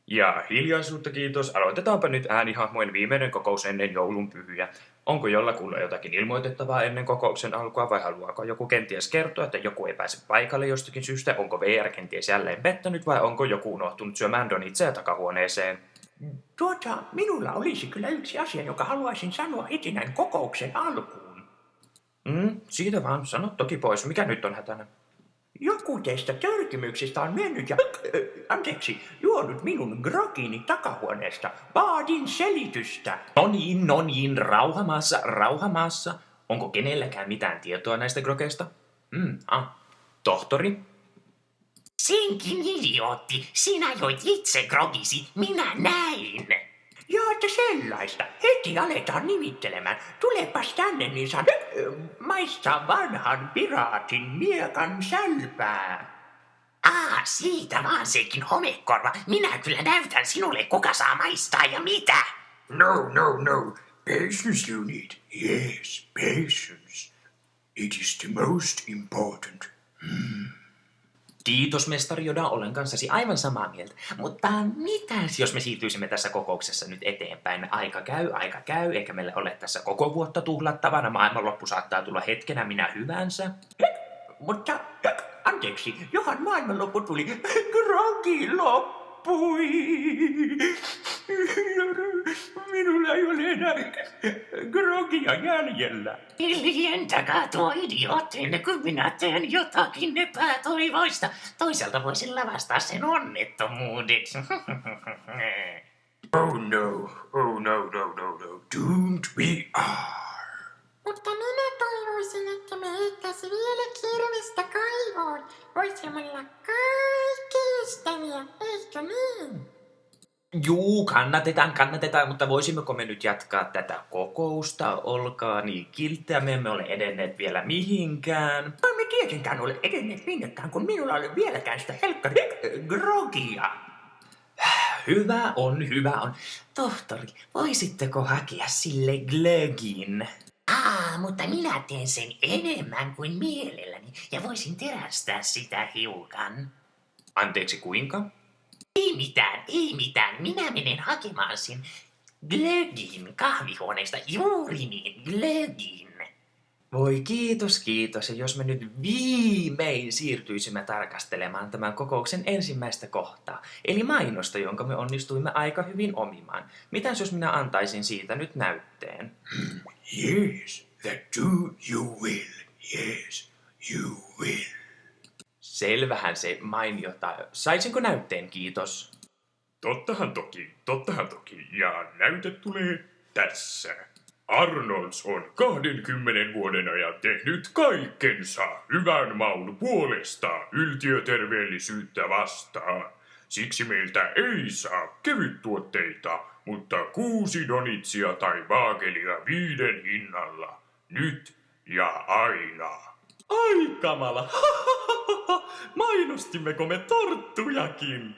Ja hiljaisuutta kiitos. Aloitetaanpa nyt äänihahmojen viimeinen kokous ennen joulun pyhiä. Onko jollakulla jotakin ilmoitettavaa ennen kokouksen alkua vai haluaako joku kenties kertoa, että joku ei pääse paikalle jostakin syystä? Onko VR kenties jälleen pettänyt vai onko joku unohtunut syömään donitseja takahuoneeseen? Minulla olisi kyllä yksi asia, joka haluaisin sanoa heti näin kokouksen alkuun. Siitä vaan, sano toki pois. Mikä nyt on hätänä? Joku teistä törkimyksistä on mennyt ja, juonut minun grogini takahuoneesta. Vaadin selitystä. No niin, rauhamaassa. Onko kenelläkään mitään tietoa näistä grogeista? Tohtori? Senkin idiootti, sinä joit itse grogisi, minä näin. Joo, että sellaista. Heti aletaan nimittelemään. Tulepas tänne, niin saan maistaa vanhan piraatin miekan sälpää. Siitä vaan sekin homekorva. Minä kyllä näytän sinulle, kuka saa maistaa ja mitä. No. Patience you need. Yes, patience. It is the most important. Kiitos, mestari Yoda, olen kanssasi aivan samaa mieltä. Mutta mitäs, jos me siirtyisimme tässä kokouksessa nyt eteenpäin? Aika käy, eikä meillä ole tässä koko vuotta tuhlattavana. Maailmanloppu saattaa tulla hetkenä minä hyvänsä. Mutta, johan maailmanloppu tuli. Grogi loppui. Minulla ei ole enää grogia jäljellä. Hiljentäkää tuo idiootti ennen kuin minä teen jotakin epätoivoista. Toisaalta voisin lavastaa sen onnettomuudeksi. Oh no. Doomed we are. Mutta minä toivoisin, että me heittäisi vielä kirvestä kaivoon. Voisimme olla kaikki ystäviä, eikö niin? Juu, kannatetaan, mutta voisimmeko me nyt jatkaa tätä kokousta? Olkaa niin kilttejä, me emme ole edenneet vielä mihinkään. Me tietenkään ole edenneet minnekään, kun minulla ei ole vieläkään sitä helkkari grogia. Hyvä on. Tohtori, voisitteko hakea sille glögin? Mutta minä teen sen enemmän kuin mielelläni ja voisin terästää sitä hiukan. Anteeksi, kuinka? Ei mitään. Minä menen hakemaan sen glögin kahvihuoneesta, juuri niin, glögin. Voi kiitos. Ja jos me nyt viimein siirtyisimme tarkastelemaan tämän kokouksen ensimmäistä kohtaa, eli mainosta, jonka me onnistuimme aika hyvin omimaan. Mitäs jos minä antaisin siitä nyt näytteen? Yes, that do you will. Yes, you will. Selvähän se mainiota. Saisinko näytteen, kiitos? Tottahan toki. Ja näyte tulee tässä. Arnolds on 20 vuoden ajan tehnyt kaikkensa hyvän maun puolesta yltiöterveellisyyttä vastaan. Siksi meiltä ei saa kevyttuotteita, mutta 6 donitsia tai vaakelia 5 hinnalla. Nyt ja aina. Ai kamala! Mainostimmeko me torttujakin?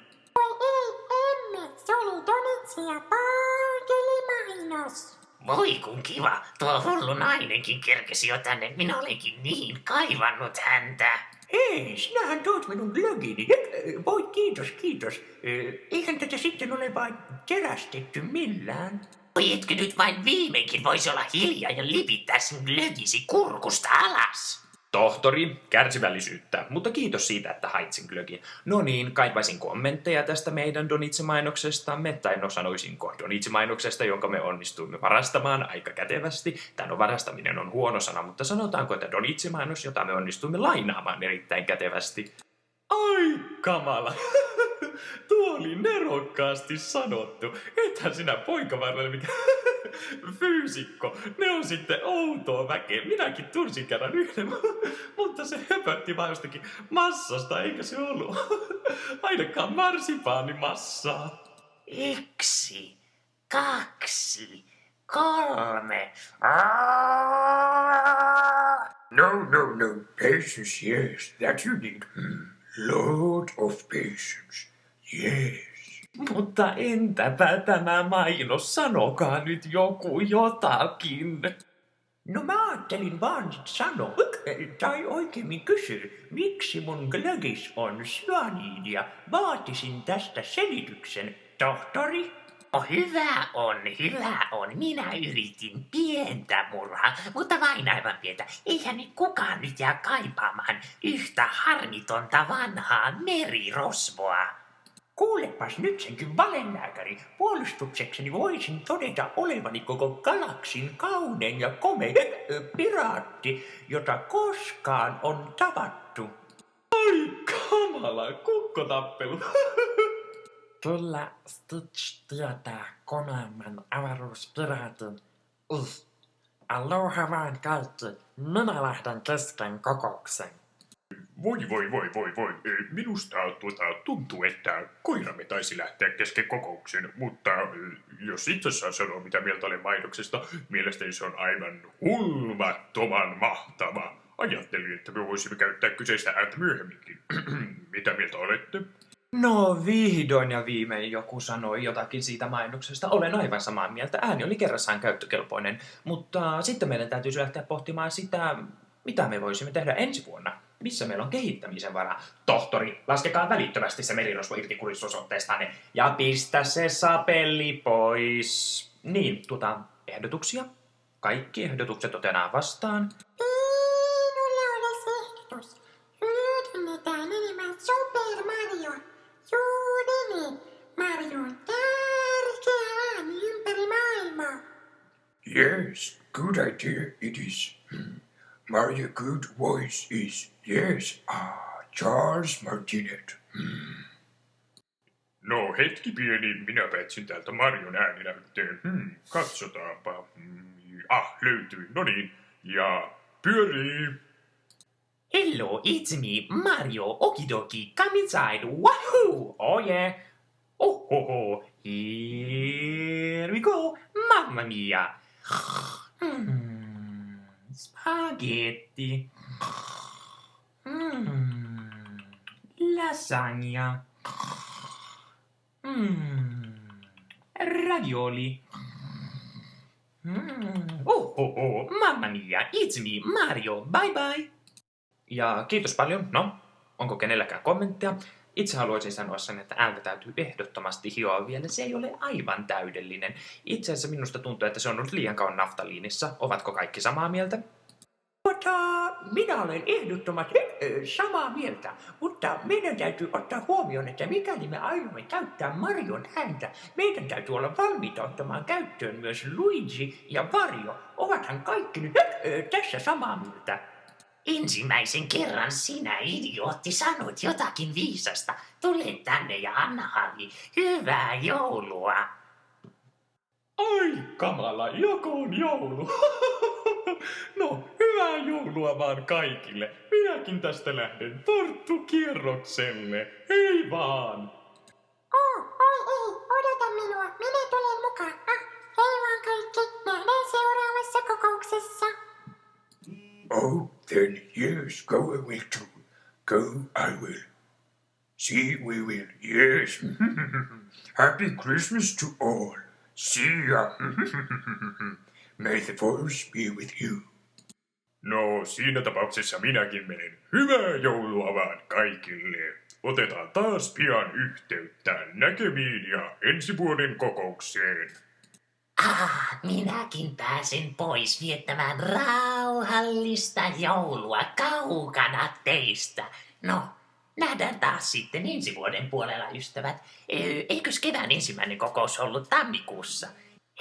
Emme, se oli donitsi ja paakelimainos. Voi kun kiva, tuo hullu nainenkin kerkesi jo tänne, minä olenkin niin kaivannut häntä. Hei, sinähän toit minun glögini. Voi kiitos. Eihän tätä sitten ole vain terästetty millään. Voi etkö nyt vain viimeinkin voisi olla hiljaa ja lipittää sen glögisi kurkusta alas. Tohtori, kärsivällisyyttä, mutta kiitos siitä, että hait sen glögin. No niin, kaipaisin kommentteja tästä meidän donitse-mainoksestamme, tai sanoisinko donitse-mainoksesta, jonka me onnistuimme varastamaan aika kätevästi. Varastaminen on huono sana, mutta sanotaanko, että donitse-mainos, jota me onnistuimme lainaamaan erittäin kätevästi. Ai kamala! Tuo oli nerokkaasti sanottu. Ethän sinä poikavarrelle mikä fyysikko. Ne on sitten outoa väkeä. Minäkin tunsin kerran yhden, mutta se höpötti vaan jostakin massasta, eikä se ollut ainakaan marsipaanimassaa. 1, 2, 3. No. Patience, yes, that you need. Lot of patience. Yes. Mutta entäpä tämä mainos? Sanokaa nyt joku jotakin. No mä ajattelin vaan sanoa, tai oikeimmin kysyä, miksi mun glögis on syaniidia. Vaatisin tästä selityksen. tohtori? Hyvä on. Minä yritin pientä murhaa, mutta vain aivan pientä. Eihän nyt kukaan nyt jää kaipaamaan yhtä harmitonta vanhaa merirosvoa. Kuulepas nyt senkin valelääkäri. Puolustuksekseni voisin todeta olevani koko galaksin kaunein ja komein piraatti, jota koskaan on tavattu. Kamala kukkotappelu. Kyllä Stitch tietää komeamman avaruuspiraatin. Aloha vaan kaikki. Minä lähden kesken kokouksen. Voi. Minusta tuntuu, että koiramme taisi lähteä kesken kokouksen, mutta jos itse saa sanoa, mitä mieltä olen mainoksesta, mielestäni se on aivan hulvattoman mahtava. Ajattelin, että me voisimme käyttää kyseistä ääntä myöhemminkin. Mitä mieltä olette? No vihdoin ja viimein joku sanoi jotakin siitä mainoksesta. Olen aivan samaa mieltä. Ääni oli kerrassaan käyttökelpoinen, mutta sitten meidän täytyisi lähteä pohtimaan sitä, mitä me voisimme tehdä ensi vuonna. Missä meillä on kehittämisen varaa? Tohtori, laskekaa välittömästi se merirosvo irti kuristusosoitteestanne ja pistä se sapelli pois. Niin, ehdotuksia? Kaikki ehdotukset otetaan vastaan. Minulla olisi ehdotus. Hyödynnetään enemmän Super Mario. Juuri niin. Mario on tärkeä ääni ympäri maailmaa. Yes, good idea it is. Mario good voice is, yes, Charles Martinet. No hetki pieni, minä petsin täältä Marion ääninäytteen. Katsotaanpa. Löytyi, no niin. Ja pyörii. Hello, it's me, Mario, okidoki, come inside, wahoo! Oh yeah! Oh, here we go, mamma mia! Spaghetti. Lasagna. Ravioli. Mamma mia, it's me, Mario, bye bye! Ja kiitos paljon. No, onko kenelläkään kommentteja? Itse haluaisin sanoa sen, että ääntä täytyy ehdottomasti hioa vielä. Se ei ole aivan täydellinen. Itse asiassa minusta tuntuu, että se on ollut liian kauan naftaliinissa. Ovatko kaikki samaa mieltä? Minä olen ehdottomasti samaa mieltä, mutta meidän täytyy ottaa huomioon, että mikäli me aiomme käyttää Marion ääntä, meidän täytyy olla valmiita ottamaan käyttöön myös Luigi ja Wario. Ovathan kaikki nyt tässä samaa mieltä? Ensimmäisen kerran sinä, idiootti, sanot jotakin viisasta. Tule tänne ja anna Harry hyvää joulua. Ai kamala, joko on joulu? No, hyvää joulua vaan kaikille. Minäkin tästä lähden torttukierrokselle. Hei vaan! Oi ei, odota minua. Minä tulen mukaan. Hei vaan kaikki. Nähdään seuraavassa kokouksessa. Oh, then yes, go I will too. Go I will. See we will, yes. Happy Christmas to all. See ya. May the force be with you. No, siinä tapauksessa minäkin menen. Hyvää joulua vaan kaikille. Otetaan taas pian yhteyttä. Näkemiin ja ensi vuoden kokoukseen. Minäkin pääsen pois viettämään rauhallista joulua kaukana teistä. No, nähdään taas sitten ensi vuoden puolella, ystävät. Eikös kevään ensimmäinen kokous ollut tammikuussa?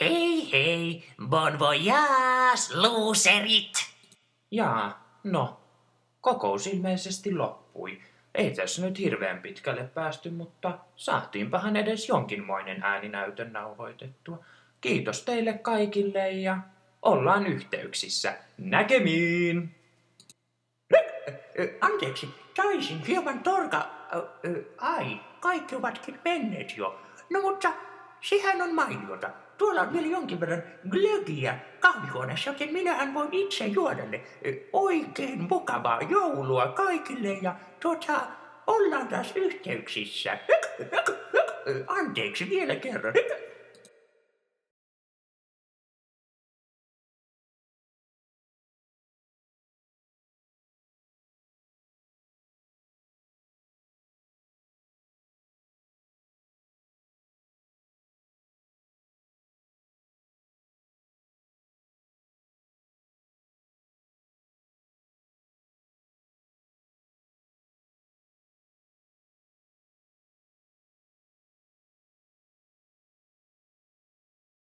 Hei, bon voyage, loserit! Jaa, no, kokous ilmeisesti loppui. Ei tässä nyt hirveän pitkälle päästy, mutta saatiinpahan edes jonkinmoinen ääninäytön nauhoitettua. Kiitos teille kaikille ja ollaan yhteyksissä. Näkemiin! Anteeksi, taisin hieman kaikki ovatkin menneet jo. No mutta sehän on mainiota. Tuolla on vielä jonkin verran glögiä kahvihuoneessa, joten minähän voin itse juoda ne. Oikein mukavaa joulua kaikille ja ollaan taas yhteyksissä. Anteeksi vielä kerran.